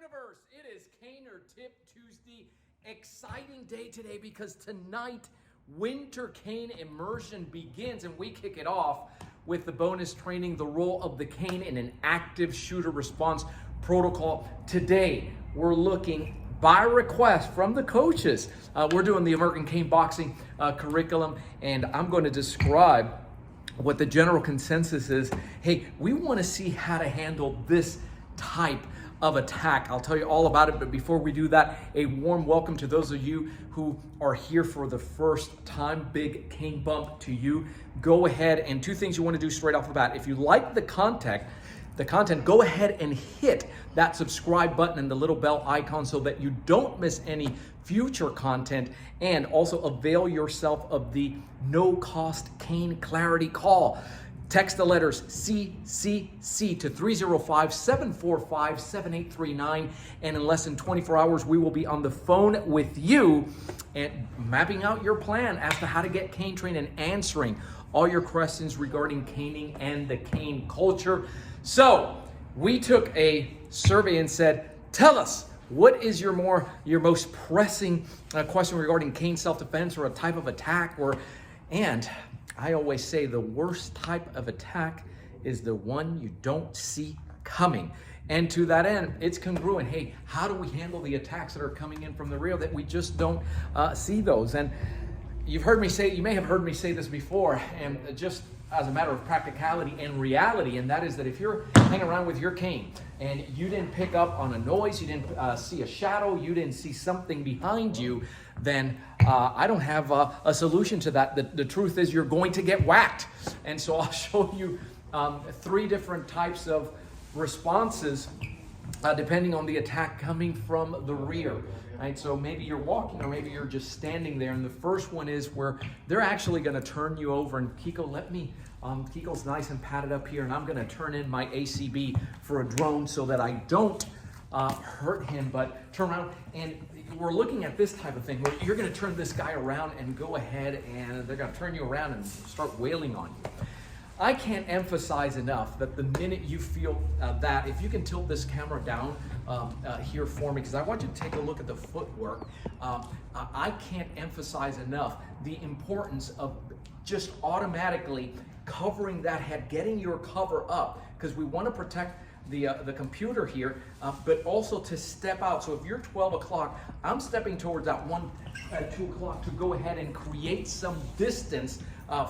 Universe, it is Caner Tip Tuesday. Exciting day today because tonight winter cane immersion begins and we kick it off with the bonus training, the role of the cane in an active shooter response protocol. Today we're looking by request from the coaches. We're doing the American Cane Boxing curriculum, and I'm going to describe what the general consensus is. Hey, we want to see how to handle this type of attack. I'll tell you all about it, but before we do that, a warm welcome to those of you who are here for the first time. Big cane bump to you. Go ahead, and two things you want to do straight off the bat. If you like the content, go ahead and hit that subscribe button and the little bell icon so that you don't miss any future content, and also avail yourself of the no-cost cane clarity call. Text the letters CCC to 305-745-7839, and in less than 24 hours, we will be on the phone with you and mapping out your plan as to how to get cane trained and answering all your questions regarding caning and the cane culture. So we took a survey and said, tell us, what is your most pressing question regarding cane self-defense or a type of attack? And I always say the worst type of attack is the one you don't see coming. And to that end, it's congruent. Hey, how do we handle the attacks that are coming in from the rear that we just don't see those? And you may have heard me say this before, and just as a matter of practicality and reality, and that is that if you're hanging around with your cane and you didn't pick up on a noise, you didn't see a shadow, you didn't see something behind you, then I don't have a solution to that. The truth is you're going to get whacked. And so I'll show you three different types of responses depending on the attack coming from the rear. Right, so maybe you're walking or maybe you're just standing there, and the first one is where they're actually going to turn you over. And Kiko, Kiko's nice and padded up here, and I'm going to turn in my ACB for a drone so that I don't hurt him, but turn around. And we're looking at this type of thing where you're going to turn this guy around and go ahead, and they're going to turn you around and start wailing on you. I can't emphasize enough that the minute you feel that, if you can tilt this camera down here for me, because I want you to take a look at the footwork. I can't emphasize enough the importance of just automatically covering that head, getting your cover up, because we want to protect the computer here, but also to step out. So if you're 12 o'clock, I'm stepping towards that 2 o'clock to go ahead and create some distance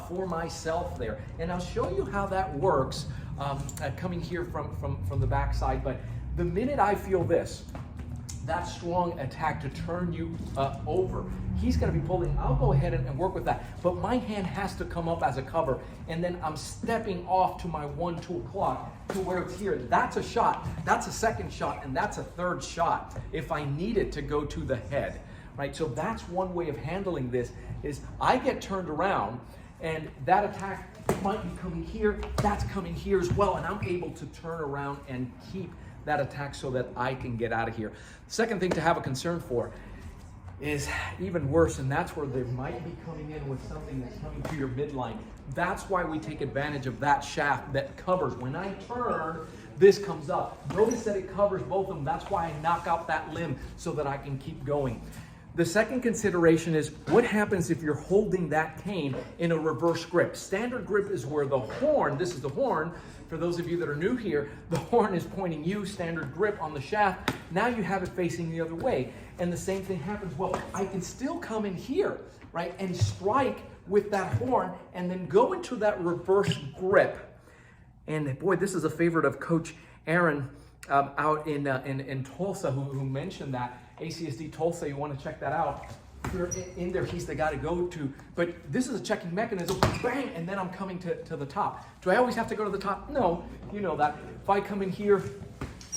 for myself there. And I'll show you how that works coming here from the backside. But the minute I feel this, that strong attack to turn you over, he's going to be pulling. I'll go ahead and work with that, but my hand has to come up as a cover, and then I'm stepping off to my 1, 2 o'clock to where it's here. That's a shot, that's a second shot, and that's a third shot if I need it to go to the head, right? So that's one way of handling this, is I get turned around, and that attack might be coming here, that's coming here as well, and I'm able to turn around and keep that attack so that I can get out of here. Second thing to have a concern for is even worse, and that's where they might be coming in with something that's coming to your midline. That's why we take advantage of that shaft that covers. When I turn, this comes up. Notice that it covers both of them. That's why I knock out that limb so that I can keep going. The second consideration is what happens if you're holding that cane in a reverse grip. Standard grip is where the horn, this is the horn, for those of you that are new here, the horn is pointing you, standard grip on the shaft. Now you have it facing the other way. And the same thing happens. Well, I can still come in here, right, and strike with that horn and then go into that reverse grip. And boy, this is a favorite of Coach Aaron out in Tulsa who mentioned that. ACSD Tulsa, you want to check that out. If you're in there, he's the guy to go to. But this is a checking mechanism, bang, and then I'm coming to the top. Do I always have to go to the top? No, you know that. If I come in here,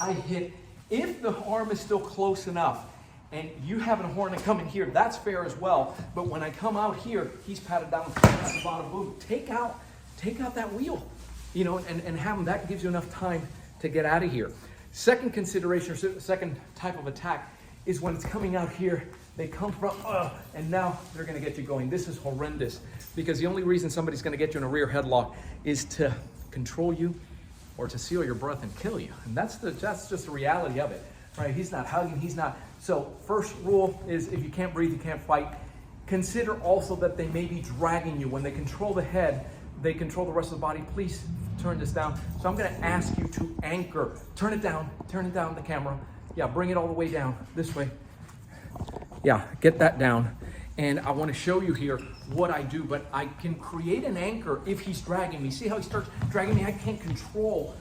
I hit. If the arm is still close enough, and you have a horn and come in here, that's fair as well. But when I come out here, he's patted down at the bottom, boom, take out that wheel, you know, and have him. That gives you enough time to get out of here. Second consideration, or second type of attack, is when it's coming out here, they come from, and now they're going to get you going. This is horrendous, because the only reason somebody's going to get you in a rear headlock is to control you or to seal your breath and kill you. And that's just the reality of it. right? He's not hugging, he's not. So first rule is if you can't breathe, you can't fight. Consider also that they may be dragging you. When they control the head, they control the rest of the body. Please turn this down. So I'm gonna ask you to anchor. Turn it down, the camera. Yeah, bring it all the way down, this way. Yeah, get that down. And I wanna show you here what I do, but I can create an anchor if he's dragging me. See how he starts dragging me? I can't control,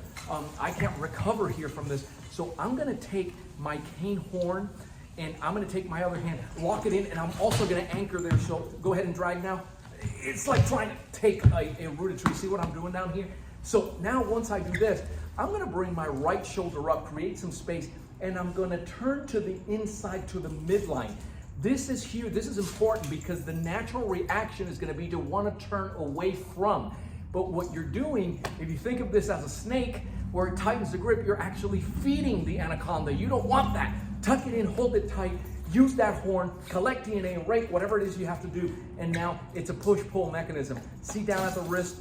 I can't recover here from this. So I'm gonna take my cane horn and I'm gonna take my other hand, lock it in, and I'm also gonna anchor there. So go ahead and drag now. It's like trying to take a rooted tree. See what I'm doing down here? So now once I do this, I'm gonna bring my right shoulder up, create some space, and I'm gonna turn to the inside to the midline. This is huge, this is important because the natural reaction is gonna be to wanna turn away from. But what you're doing, if you think of this as a snake where it tightens the grip, you're actually feeding the anaconda. You don't want that. Tuck it in, hold it tight, use that horn, collect DNA, rake, whatever it is you have to do. And now it's a push-pull mechanism. See down at the wrist,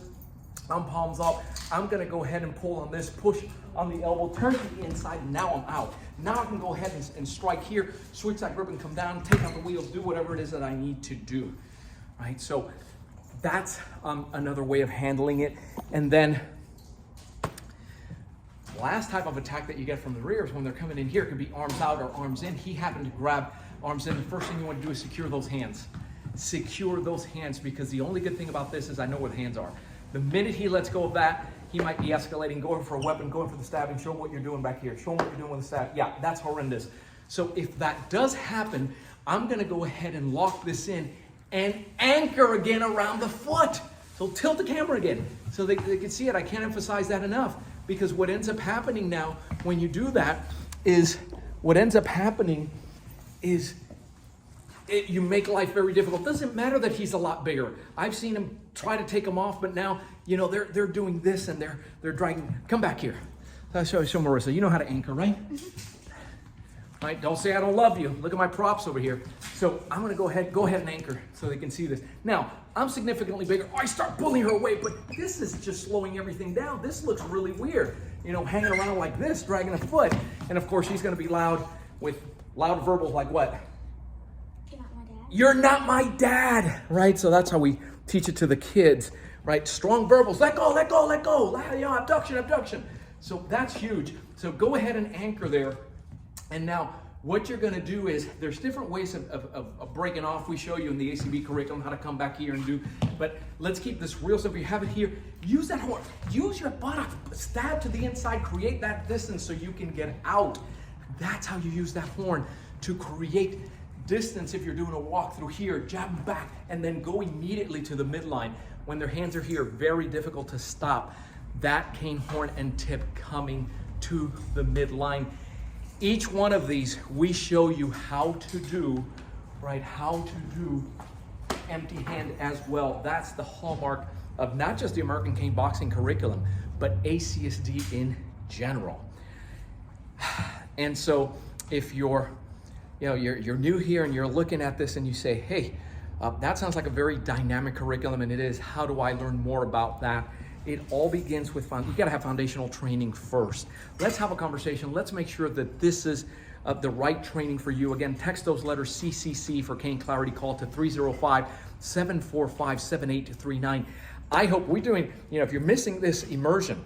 I'm palms up. I'm gonna go ahead and pull on this, push on the elbow, turn to the inside, and now I'm out. Now I can go ahead and strike here, switch that grip and come down, take out the wheels, do whatever it is that I need to do, right? So that's another way of handling it. And then the last type of attack that you get from the rear is when they're coming in here. It could be arms out or arms in. He happened to grab arms in. The first thing you want to do is secure those hands. Secure those hands, because the only good thing about this is I know where the hands are. The minute he lets go of that, he might be escalating, going for a weapon, going for the stabbing. Show him what you're doing back here. Show him what you're doing with the stab. Yeah, that's horrendous. So if that does happen, I'm gonna go ahead and lock this in and anchor again around the foot. So tilt the camera again so they can see it. I can't emphasize that enough, because what ends up happening now when you do that is, you make life very difficult. Doesn't matter that he's a lot bigger. I've seen him try to take him off, but now, you know, they're doing this and they're dragging. Come back here. Show Marissa. You know how to anchor, right? Right? Don't say I don't love you. Look at my props over here. So I'm gonna go ahead and anchor so they can see this. Now, I'm significantly bigger. I start pulling her away, but this is just slowing everything down. This looks really weird. You know, hanging around like this, dragging a foot. And of course, she's gonna be loud with loud verbals like what? You're not my dad, right? So that's how we teach it to the kids, right? Strong verbals, let go, let go, let go. You know, abduction, abduction. So that's huge. So go ahead and anchor there. And now what you're gonna do is, there's different ways of breaking off. We show you in the ACB curriculum how to come back here and do, but let's keep this real simple. You have it here, use that horn, use your buttock, stab to the inside, create that distance so you can get out. That's how you use that horn to create distance. If you're doing a walk through here, jab back, and then go immediately to the midline. When their hands are here, very difficult to stop that cane horn and tip coming to the midline. Each one of these, we show you how to do, right? How to do empty hand as well. That's the hallmark of not just the American Cane Boxing curriculum, but ACSD in general. And so if you're new here and you're looking at this and you say, hey, that sounds like a very dynamic curriculum, and it is. How do I learn more about that? It all begins with, you gotta have foundational training first. Let's have a conversation. Let's make sure that this is the right training for you. Again, text those letters CCC for Cane Clarity. Call to 305-745-7839. I hope we're doing, if you're missing this immersion,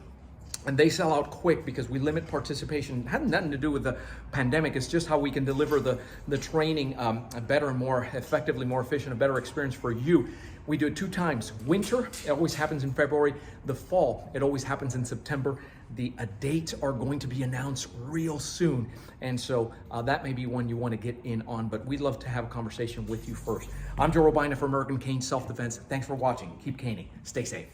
and they sell out quick because we limit participation. It had nothing to do with the pandemic. It's just how we can deliver the training better and more effectively, more efficient, a better experience for you. We do it 2 times. Winter, it always happens in February. The fall, it always happens in September. The dates are going to be announced real soon. And so that may be one you want to get in on, but we'd love to have a conversation with you first. I'm Joe Robaina for American Cane Self-Defense. Thanks for watching. Keep caning. Stay safe.